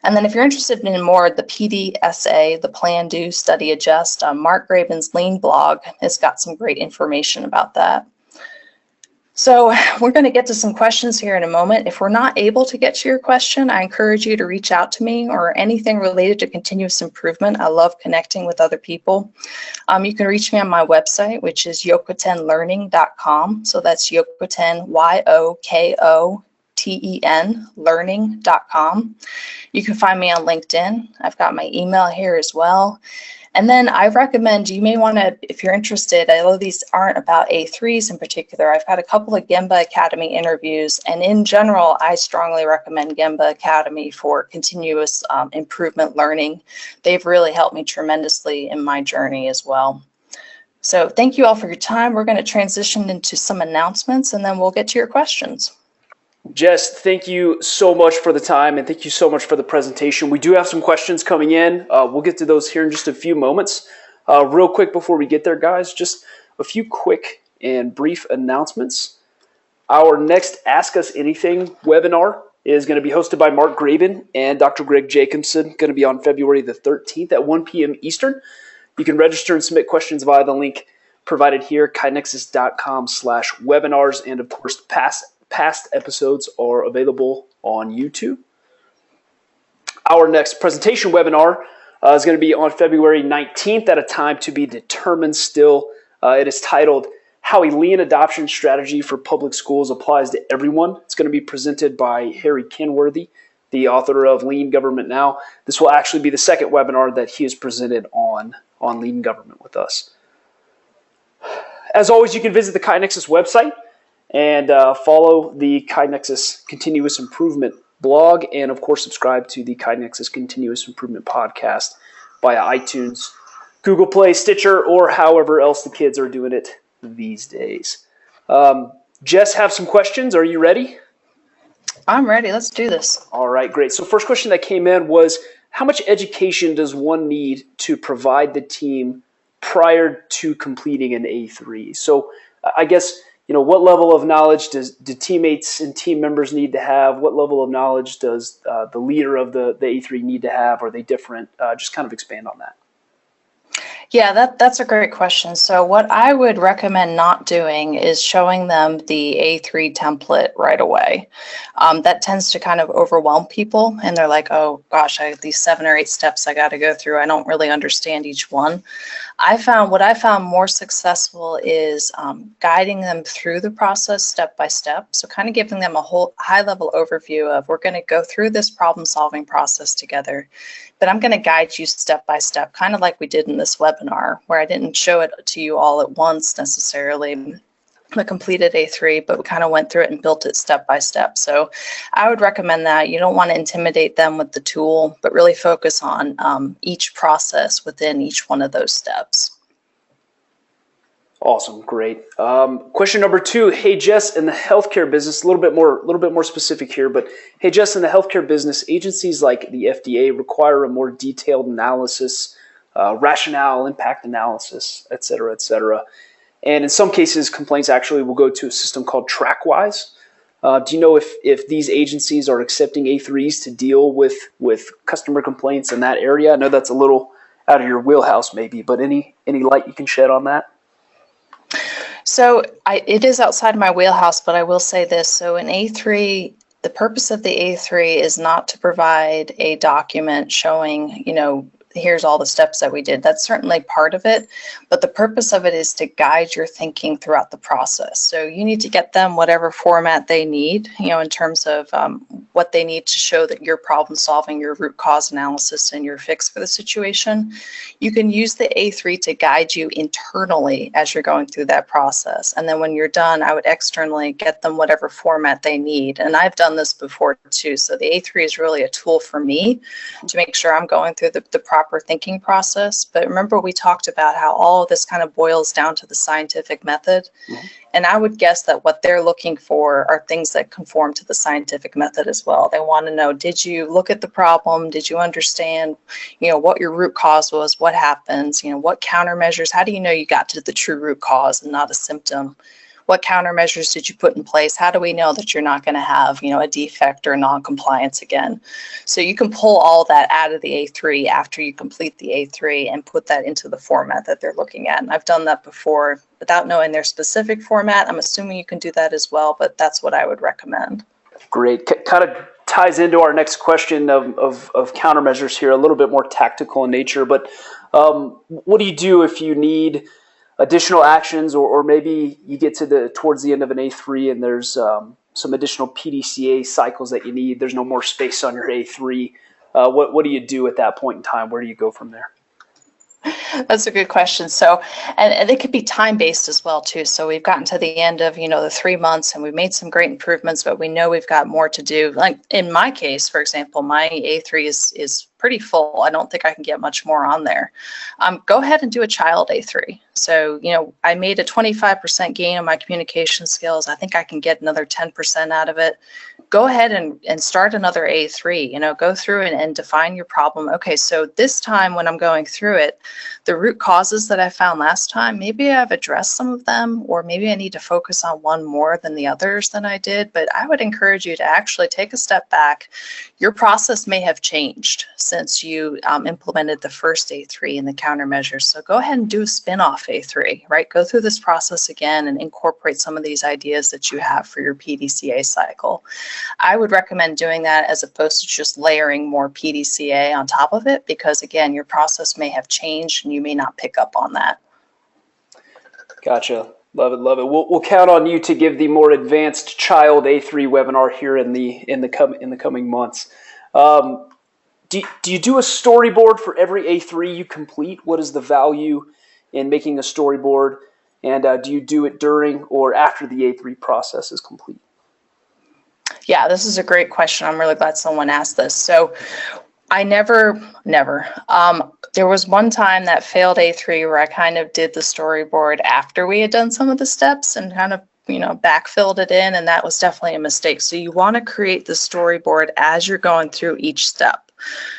And then if you're interested in more, the PDCA, the Plan, Do, Study, Adjust, Mark Graben's Lean blog has got some great information about that. So we're going to get to some questions here in a moment. If we're not able to get to your question, I encourage you to reach out to me or anything related to continuous improvement. I love connecting with other people. You can reach me on my website, which is yokotenlearning.com. So that's Yokoten, YOKOTEN, learning.com. You can find me on LinkedIn. I've got my email here as well. And then I recommend you may want to, if you're interested, although these aren't about A3s in particular, I've got a couple of Gemba Academy interviews. And in general, I strongly recommend Gemba Academy for continuous improvement learning. They've really helped me tremendously in my journey as well. So thank you all for your time. We're going to transition into some announcements and then we'll get to your questions. Jess, thank you so much for the time and thank you so much for the presentation. We do have some questions coming in. We'll get to those here in just a few moments. Real quick before we get there, guys, just a few quick and brief announcements. Our next Ask Us Anything webinar is going to be hosted by Mark Graben and Dr. Greg Jacobson, going to be on February the 13th at 1 p.m. Eastern. You can register and submit questions via the link provided here, kainexus.com/webinars, and of course, past episodes are available on YouTube. Our next presentation webinar is going to be on February 19th at a time to be determined still. It is titled, How a Lean Adoption Strategy for Public Schools Applies to Everyone. It's going to be presented by Harry Kenworthy, the author of Lean Government Now. This will actually be the second webinar that he has presented on Lean Government with us. As always, you can visit the KaiNexus website and follow the KaiNexus Continuous Improvement blog, and of course subscribe to the KaiNexus Continuous Improvement podcast via iTunes, Google Play, Stitcher, or however else the kids are doing it these days. Jess, have some questions. Are you ready? I'm ready. Let's do this. All right, great. So first question that came in was, how much education does one need to provide the team prior to completing an A3? So I guess, what level of knowledge do teammates and team members need to have? What level of knowledge does the leader of the A3 need to have? Are they different? Just kind of expand on that. Yeah, that's a great question. So what I would recommend not doing is showing them the A3 template right away. That tends to kind of overwhelm people, and they're like, oh gosh, I have these 7 or 8 steps I got to go through. I don't really understand each one. What I found more successful is guiding them through the process step by step. So kind of giving them a whole high level overview of, we're going to go through this problem solving process together, but I'm going to guide you step by step, kind of like we did in this webinar, where I didn't show it to you all at once necessarily, the completed A3, but we kind of went through it and built it step by step. So I would recommend that. You don't want to intimidate them with the tool, but really focus on each process within each one of those steps. Awesome, great. Question number 2. Hey Jess, in the healthcare business, a little bit more specific here, but hey Jess, in the healthcare business, agencies like the FDA require a more detailed analysis, rationale, impact analysis, et cetera, et cetera. And in some cases, complaints actually will go to a system called TrackWise. Do you know if these agencies are accepting A3s to deal with customer complaints in that area? I know that's a little out of your wheelhouse maybe, but any light you can shed on that? So it is outside my wheelhouse, but I will say this. So in A3, the purpose of the A3 is not to provide a document showing, here's all the steps that we did. That's certainly part of it, but the purpose of it is to guide your thinking throughout the process. So you need to get them whatever format they need, in terms of what they need to show that you're problem solving, your root cause analysis, and your fix for the situation. You can use the A3 to guide you internally as you're going through that process. And then when you're done, I would externally get them whatever format they need. And I've done this before too. So the A3 is really a tool for me to make sure I'm going through the proper thinking process. But remember, we talked about how all of this kind of boils down to the scientific method. Mm-hmm. And I would guess that what they're looking for are things that conform to the scientific method as well. They want to know, did you look at the problem? Did you understand, what your root cause was? What happens? What countermeasures? How do you know you got to the true root cause and not a symptom? What countermeasures did you put in place? How do we know that you're not going to have, a defect or non-compliance again? So you can pull all that out of the A3 after you complete the A3 and put that into the format that they're looking at. And I've done that before without knowing their specific format. I'm assuming you can do that as well, but that's what I would recommend. Great. Kind of ties into our next question of countermeasures here, a little bit more tactical in nature. But what do you do if you need additional actions, or maybe you get towards the end of an A3 and there's some additional PDCA cycles that you need? There's no more space on your A3. What do you do at that point in time? Where do you go from there? That's a good question. So, and it could be time-based as well too. So we've gotten to the end of, the 3 months and we've made some great improvements, but we know we've got more to do. Like in my case, for example, my A3 is pretty full. I don't think I can get much more on there. Go ahead and do a child A3. So, I made a 25% gain on my communication skills. I think I can get another 10% out of it. Go ahead and start another A3, go through and define your problem. Okay, so this time when I'm going through it, the root causes that I found last time, maybe I've addressed some of them, or maybe I need to focus on one more than the others than I did. But I would encourage you to actually take a step back. Your process may have changed since you implemented the first A3 and the countermeasures. So go ahead and do a spin-off A3, right? Go through this process again and incorporate some of these ideas that you have for your PDCA cycle. I would recommend doing that as opposed to just layering more PDCA on top of it, because again, your process may have changed and you may not pick up on that. Gotcha. Love it, love it. We'll count on you to give the more advanced child A3 webinar here in the coming months. Do you do a storyboard for every A3 you complete? What is the value in making a storyboard? And do you do it during or after the A3 process is complete? Yeah, this is a great question. I'm really glad someone asked this. So I never. There was one time that failed A3 where I kind of did the storyboard after we had done some of the steps and kind of, backfilled it in. And that was definitely a mistake. So you want to create the storyboard as you're going through each step.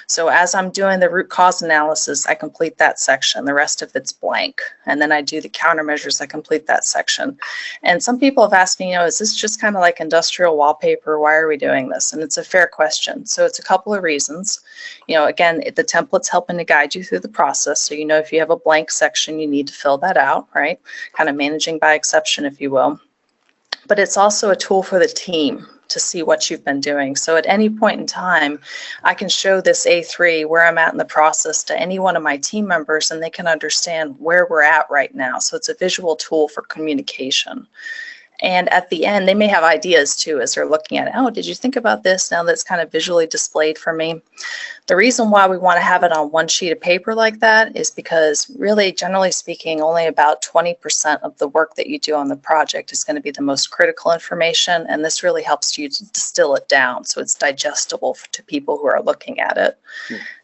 So as I'm doing the root cause analysis, I complete that section. The rest of it's blank. And then I do the countermeasures, I complete that section. And some people have asked me, is this just kind of like industrial wallpaper? Why are we doing this? And it's a fair question. So it's a couple of reasons. Again, the template's helping to guide you through the process. So if you have a blank section, you need to fill that out, right? Kind of managing by exception, if you will. But it's also a tool for the team to see what you've been doing. So at any point in time, I can show this A3 where I'm at in the process to any one of my team members, and they can understand where we're at right now. So it's a visual tool for communication. And at the end, they may have ideas too as they're looking at it. Oh, did you think about this? Now that's kind of visually displayed for me. The reason why we want to have it on one sheet of paper like that is because really, generally speaking, only about 20% of the work that you do on the project is going to be the most critical information. And this really helps you to distill it down so it's digestible to people who are looking at it.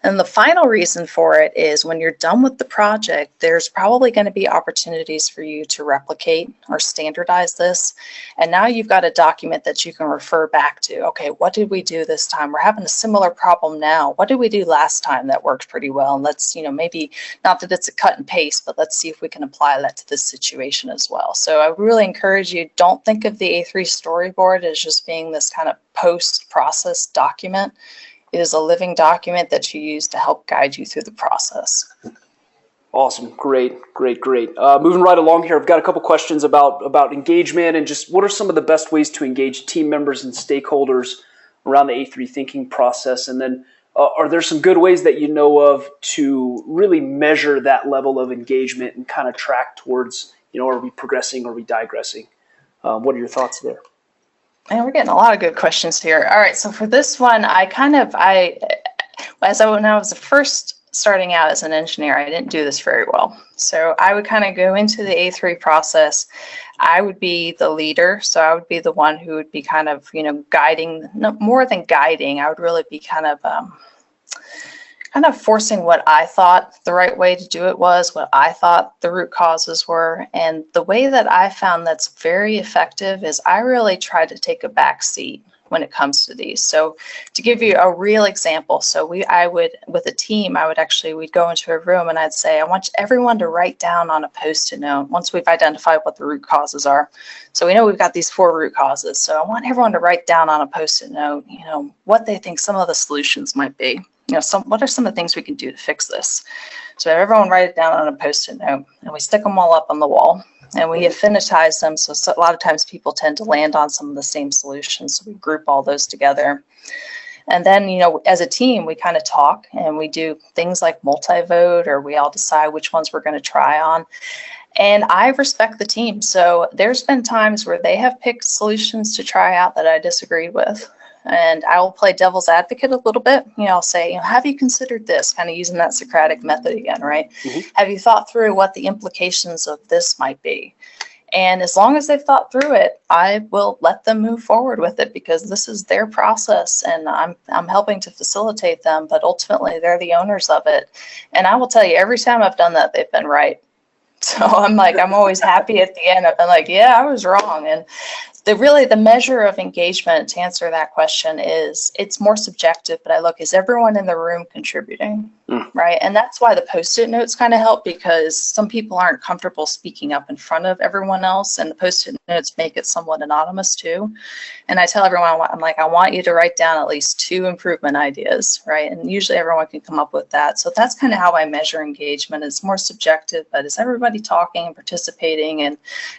And the final reason for it is when you're done with the project, there's probably going to be opportunities for you to replicate or standardize this. And now you've got a document that you can refer back to. Okay, what did we do this time? We're having a similar problem now. What did we do last time that worked pretty well? And let's, maybe not that it's a cut and paste, but let's see if we can apply that to this situation as well. So I really encourage you, don't think of the A3 storyboard as just being this kind of post-process document. It is a living document that you use to help guide you through the process. Awesome. Great. Moving right along here, I've got a couple questions about engagement and just what are some of the best ways to engage team members and stakeholders around the A3 thinking process? And then are there some good ways that you know of to really measure that level of engagement and kind of track towards, are we progressing, are we digressing? What are your thoughts there? And we're getting a lot of good questions here. All right, so for this one, when I was first starting out as an engineer, I didn't do this very well. So I would kind of go into the A3 process. I would be the leader, so I would be the one who would be kind of, guiding, no, more than guiding. I would really be kind of forcing what I thought the right way to do it was, what I thought the root causes were. And the way that I found that's very effective is I really try to take a back seat when it comes to these. So to give you a real example, so with a team, we'd go into a room and I'd say, I want everyone to write down on a Post-it note once we've identified what the root causes are. So we know we've got these 4 root causes. So I want everyone to write down on a Post-it note, what they think some of the solutions might be. What are some of the things we can do to fix this? So everyone write it down on a Post-it note, and we stick them all up on the wall, and we affinitize them. So a lot of times people tend to land on some of the same solutions. So we group all those together. And then, as a team, we kind of talk and we do things like multi-vote, or we all decide which ones we're going to try on. And I respect the team. So there's been times where they have picked solutions to try out that I disagreed with. And I will play devil's advocate a little bit. I'll say, have you considered this? Kind of using that Socratic method again, right? Mm-hmm. Have you thought through what the implications of this might be? And as long as they've thought through it, I will let them move forward with it because this is their process and I'm helping to facilitate them, but ultimately they're the owners of it. And I will tell you, every time I've done that, they've been right. So I'm always happy at the end. I've been like, yeah, I was wrong. And the measure of engagement, to answer that question, is it's more subjective, but I look, is everyone in the room contributing? Right? And that's why the Post-it notes kind of help, because some people aren't comfortable speaking up in front of everyone else, and the Post-it notes make it somewhat anonymous too. And I tell everyone, I want you to write down at least 2 improvement ideas, right? And usually everyone can come up with that. So that's kind of how I measure engagement. It's more subjective, but is everybody talking and participating? And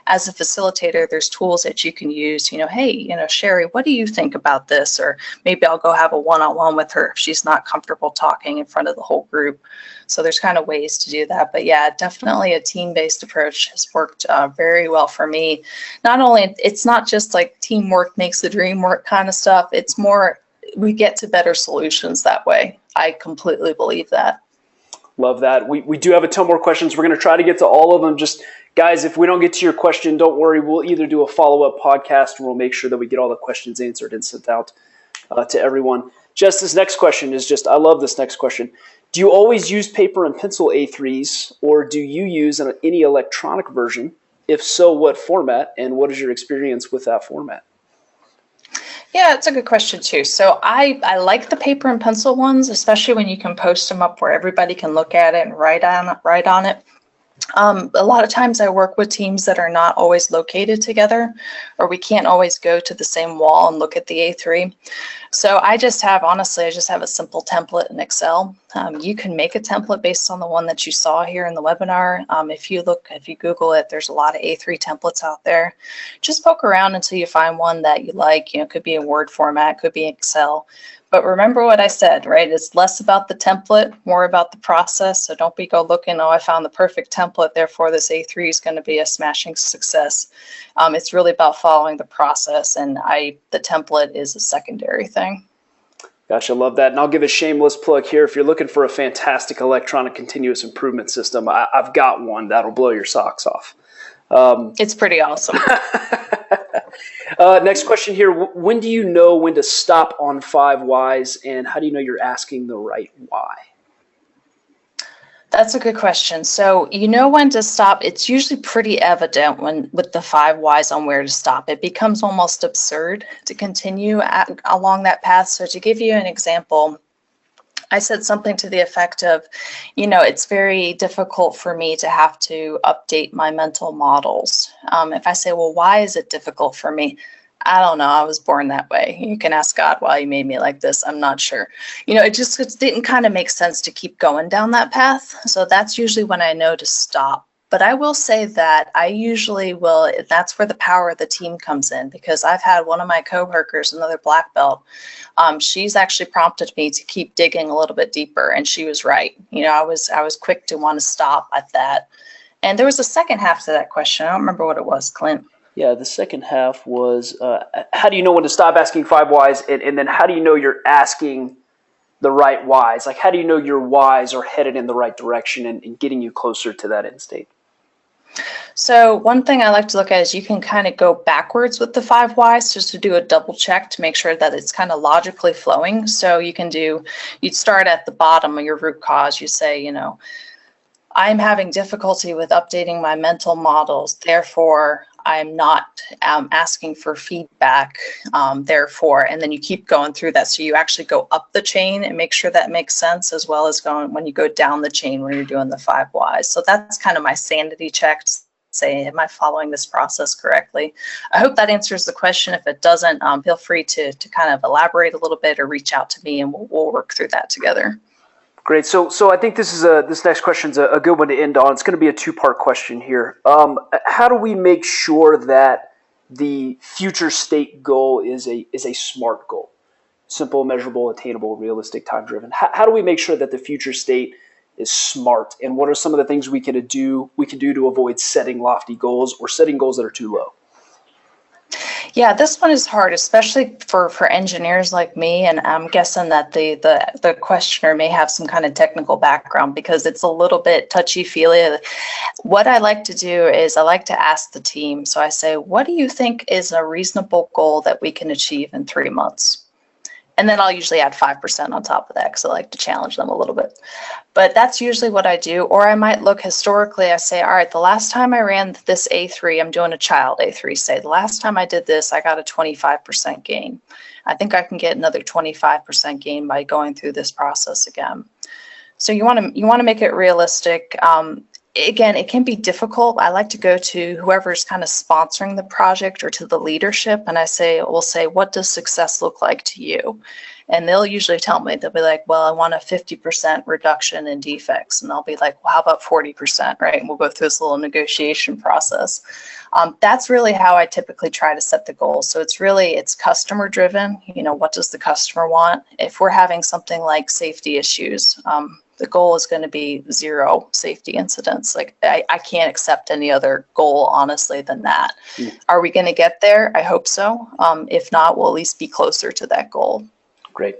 as a facilitator, there's tools that you can use, hey, Sherry, what do you think about this? Or maybe I'll go have a one-on-one with her if she's not comfortable talking in front of the whole group. So there's kind of ways to do that. But yeah, definitely a team-based approach has worked very well for me. It's not just like teamwork makes the dream work kind of stuff. It's more, we get to better solutions that way. I completely believe that. Love that. We do have a ton more questions. We're going to try to get to all of them. Just guys, if we don't get to your question, don't worry. We'll either do a follow-up podcast or we'll make sure that we get all the questions answered and sent out to everyone. Jess, this next question is I love this next question. Do you always use paper and pencil A3s, or do you use any electronic version? If so, what format, and what is your experience with that format? Yeah, it's a good question too. So I like the paper and pencil ones, especially when you can post them up where everybody can look at it and write on it. A lot of times I work with teams that are not always located together, or we can't always go to the same wall and look at the A3. So honestly, I just have a simple template in Excel. You can make a template based on the one that you saw here in the webinar. If you Google it, there's a lot of A3 templates out there. Just poke around until you find one that you like. It could be in Word format, could be Excel. But remember what I said, right? It's less about the template, more about the process. So don't go looking, oh, I found the perfect template, therefore this A3 is going to be a smashing success. It's really about following the process, and the template is a secondary thing. Gotcha, love that. And I'll give a shameless plug here. If you're looking for a fantastic electronic continuous improvement system, I've got one that'll blow your socks off. It's pretty awesome. Next question here. When do you know when to stop on 5 whys, and how do you know you're asking the right why? That's a good question. So you know when to stop. It's usually pretty evident with the 5 whys on where to stop. It becomes almost absurd to continue along that path. So to give you an example, I said something to the effect of, it's very difficult for me to have to update my mental models. If I say, well, why is it difficult for me? I don't know. I was born that way. You can ask God why he made me like this. I'm not sure. It didn't kind of make sense to keep going down that path. So that's usually when I know to stop. But I will say that I usually will, that's where the power of the team comes in, because I've had one of my coworkers, another black belt, she's actually prompted me to keep digging a little bit deeper, and she was right. I was quick to want to stop at that. And there was a second half to that question. I don't remember what it was, Clint. Yeah, the second half was, how do you know when to stop asking 5 whys, and then how do you know you're asking the right whys? Like, how do you know your whys are headed in the right direction and getting you closer to that end state? So one thing I like to look at is you can kind of go backwards with the 5 whys just to do a double check to make sure that it's kind of logically flowing. So you'd start at the bottom of your root cause. You say, I'm having difficulty with updating my mental models. Therefore, I'm not asking for feedback, therefore, and then you keep going through that. So you actually go up the chain and make sure that makes sense, as well as going when you go down the chain when you're doing the 5 whys. So that's kind of my sanity check to say, am I following this process correctly? I hope that answers the question. If it doesn't, feel free to kind of elaborate a little bit or reach out to me, and we'll work through that together. Great. So I think this next question's a good one to end on. It's going to be a 2-part question here. How do we make sure that the future state goal is a SMART goal? Simple, measurable, attainable, realistic, time-driven. How do we make sure that the future state is smart? And what are some of the things we can do to avoid setting lofty goals or setting goals that are too low? Yeah, this one is hard, especially for engineers like me, and I'm guessing that the questioner may have some kind of technical background because it's a little bit touchy-feely. What I like to do is I like to ask the team. So I say, what do you think is a reasonable goal that we can achieve in 3 months? And then I'll usually add 5% on top of that because I like to challenge them a little bit. But that's usually what I do. Or I might look historically. I say, all right, the last time I ran this A3, I'm doing a child A3, say. The last time I did this, I got a 25% gain. I think I can get another 25% gain by going through this process again. So you want to make it realistic. Again, it can be difficult. I like to go to whoever's kind of sponsoring the project or to the leadership, and we'll say, what does success look like to you? And they'll usually tell me, they'll be like, well, I want a 50% reduction in defects. And I'll be like, well, how about 40%, right? And we'll go through this little negotiation process. That's really how I typically try to set the goal. So it's customer driven. What does the customer want? If we're having something like safety issues, the goal is going to be 0 safety incidents. Like I can't accept any other goal, honestly, than that. Are we going to get there? I hope so. If not, we'll at least be closer to that goal. Great.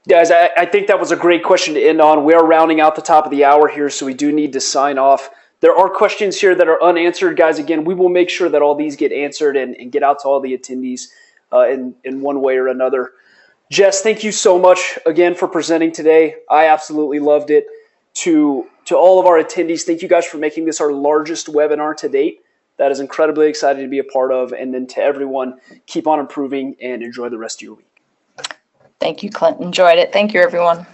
Guys, I think that was a great question to end on. We are rounding out the top of the hour here, so we do need to sign off. There are questions here that are unanswered, guys. Again, we will make sure that all these get answered and get out to all the attendees in one way or another. Jess, thank you so much again for presenting today. I absolutely loved it. To all of our attendees, thank you guys for making this our largest webinar to date. that is incredibly exciting to be a part of. And then to everyone, keep on improving and enjoy the rest of your week. Thank you, Clint. Enjoyed it. Thank you, everyone.